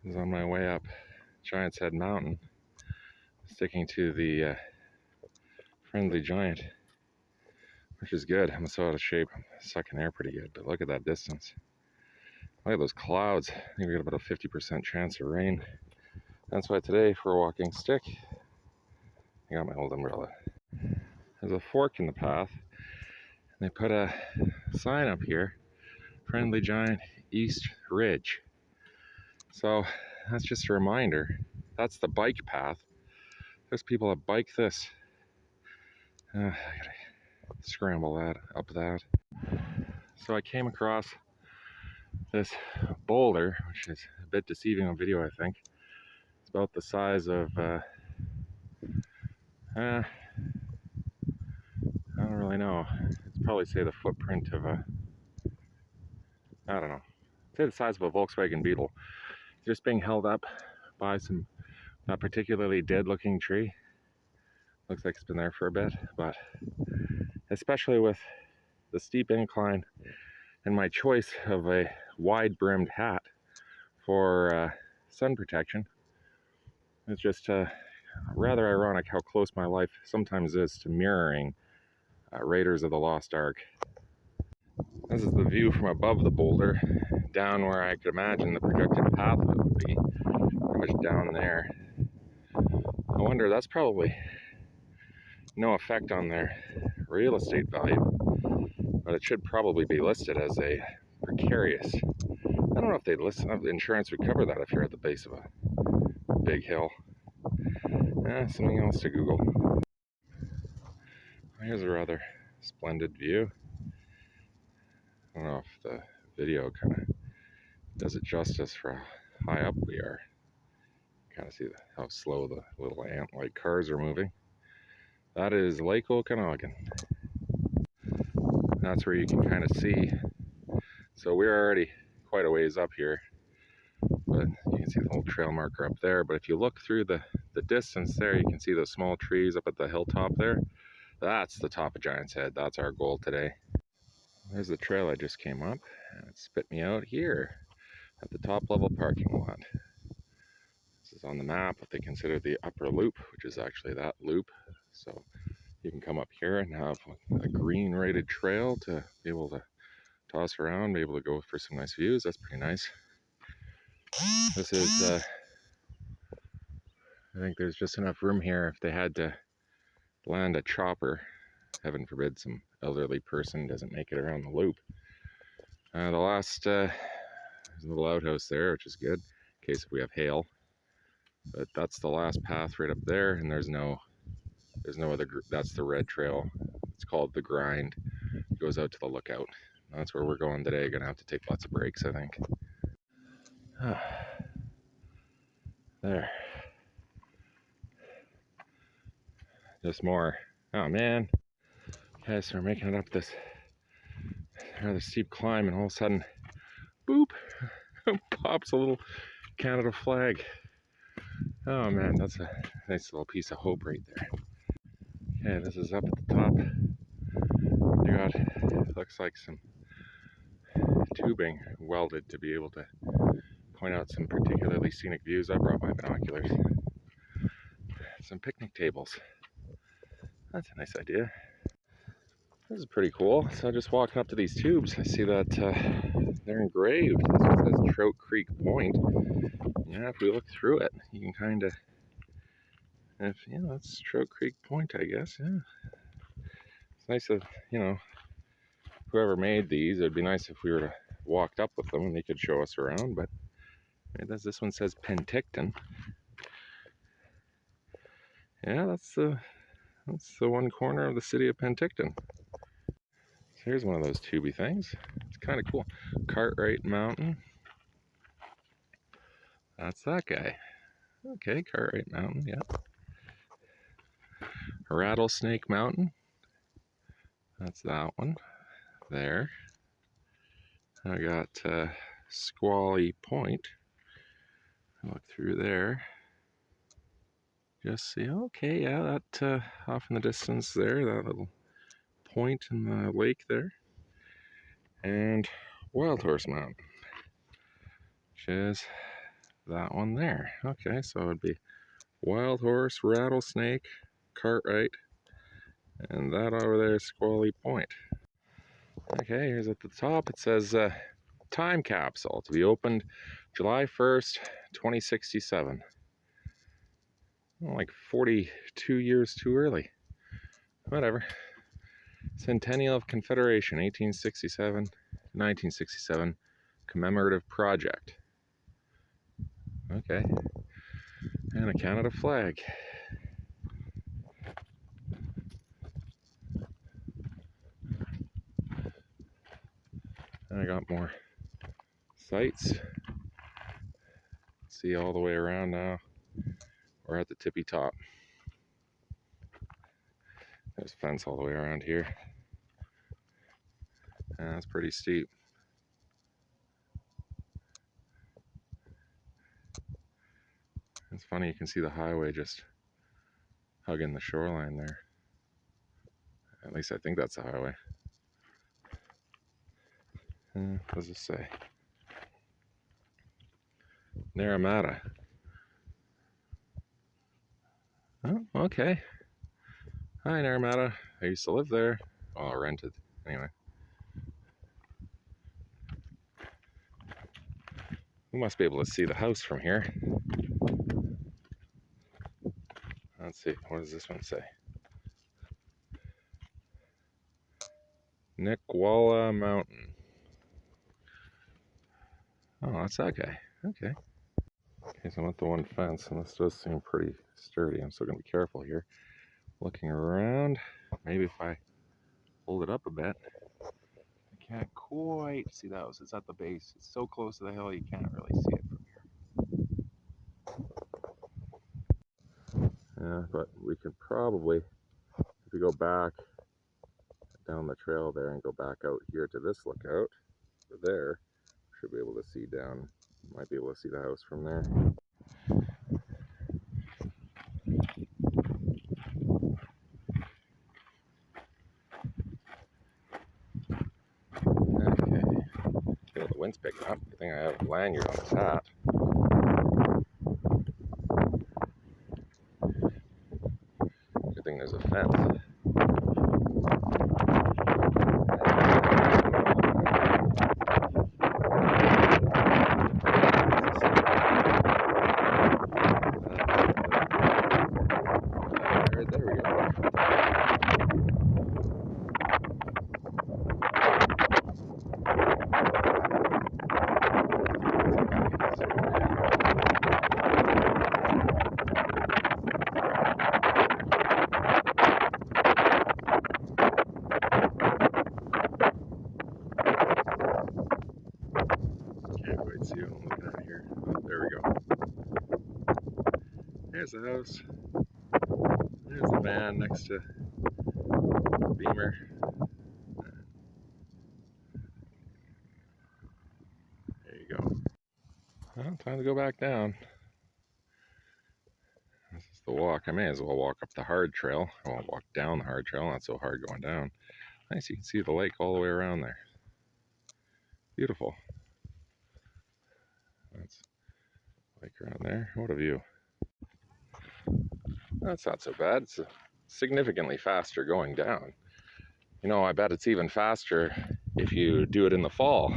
I was on my way up Giant's Head Mountain, sticking to the Friendly Giant, which is good. I'm so out of shape, I'm sucking air pretty good, but look at that distance. Look at those clouds. I think we got about a 50% chance of rain. That's why today, for a walking stick, I got my old umbrella. There's a fork in the path, and they put a sign up here, Friendly Giant East Ridge. So that's just a reminder. That's the bike path. There's people that bike this. I gotta scramble that up that. So I came across this boulder, which is a bit deceiving on video, I think. It's about the size of, I don't really know. It's probably say the footprint of a, I don't know, say the size of a Volkswagen Beetle. Just being held up by some not particularly dead looking tree. Looks like it's been there for a bit, but especially with the steep incline and my choice of a wide brimmed hat for sun protection, it's just rather ironic how close my life sometimes is to mirroring Raiders of the Lost Ark. This is the view from above the boulder, down where I could imagine the projected path of it would be, pretty much down there. I wonder, that's probably no effect on their real estate value, but it should probably be listed as a precarious. I don't know if they'd list, insurance would cover that if you're at the base of a big hill. Something else to Google. Here's a rather splendid view. I don't know if the video kind of does it justice for how high up we are. Kind of see how slow the little ant-like cars are moving. That is Lake Okanagan. That's where you can kind of see. So we're already quite a ways up here, but you can see the little trail marker up there. But if you look through the distance there, you can see those small trees up at the hilltop there. That's the top of Giant's Head. That's our goal today. There's the trail I just came up, and it spit me out here at the top level parking lot. This is on the map what they consider the upper loop, which is actually that loop. So you can come up here and have a green rated trail to be able to toss around, be able to go for some nice views. That's pretty nice. This is, I think there's just enough room here if they had to land a chopper. Heaven forbid some elderly person doesn't make it around the loop. The last, there's a little outhouse there, which is good in case if we have hail. But that's the last path right up there, and there's no other. That's the red trail. It's called the Grind. It goes out to the lookout. That's where we're going today. Gonna have to take lots of breaks, I think. There. Just more. Oh man. Okay, so we're making it up this rather steep climb, and all of a sudden, boop, pops a little Canada flag. Oh man, that's a nice little piece of hope right there. Okay, this is up at the top. We got, looks like some tubing welded to be able to point out some particularly scenic views. I brought my binoculars. Some picnic tables. That's a nice idea. This is pretty cool. So just walking up to these tubes, I see that they're engraved. This one says Trout Creek Point. Yeah, if we look through it, you can kind of, that's Trout Creek Point, I guess. Yeah, it's nice of, whoever made these. It'd be nice if we were to walked up with them and they could show us around. But this one says Penticton. Yeah, that's the one corner of the city of Penticton. So here's one of those tubey things. It's kind of cool. Cartwright Mountain. That's that guy. Okay, Cartwright Mountain, yeah. Rattlesnake Mountain. That's that one. There. I got Squally Point. Look through there. Just see, okay, yeah, that off in the distance there, that little point in the lake there. And Wild Horse Mountain, which is that one there. Okay, so it would be Wild Horse, Rattlesnake, Cartwright, and that over there is Squally Point. Okay, here's at the top, it says time capsule to be opened July 1st, 2067. Well, like 42 years too early. Whatever. Centennial of Confederation, 1867, 1967, commemorative project. Okay. And a Canada flag. And I got more sights. See all the way around now. We're at the tippy top. There's a fence all the way around here. And that's pretty steep. It's funny, you can see the highway just hugging the shoreline there. At least I think that's the highway. What does it say? Naramata. Oh, okay. Hi, Naramata. I used to live there. Well, I rented. Anyway. We must be able to see the house from here. Let's see. What does this one say? Nikwala Mountain. Oh, that's that guy. Okay. Okay, so I'm at the one fence, and this does seem pretty sturdy. I'm still going to be careful here. Looking around. Maybe if I hold it up a bit. I can't quite see the house. It's at the base. It's so close to the hill, you can't really see it from here. Yeah, but we could probably, if we go back down the trail there and go back out here to this lookout, there, should be able to see down. Might be able to see the house from there. Okay. Feel the wind's picking up. I think I have a lanyard on this hat. Good thing there's a fence. Right, there we go. Can't quite see what I'm looking at here. Oh, there we go. There's the house. There's the van next to the Beamer. There you go. Well, time to go back down. This is the walk. I may as well walk up the hard trail. I won't walk down the hard trail. Not so hard going down. Nice, you can see the lake all the way around there. Beautiful. That's the lake around there. What a view. That's not so bad. It's significantly faster going down. You know, I bet it's even faster if you do it in the fall.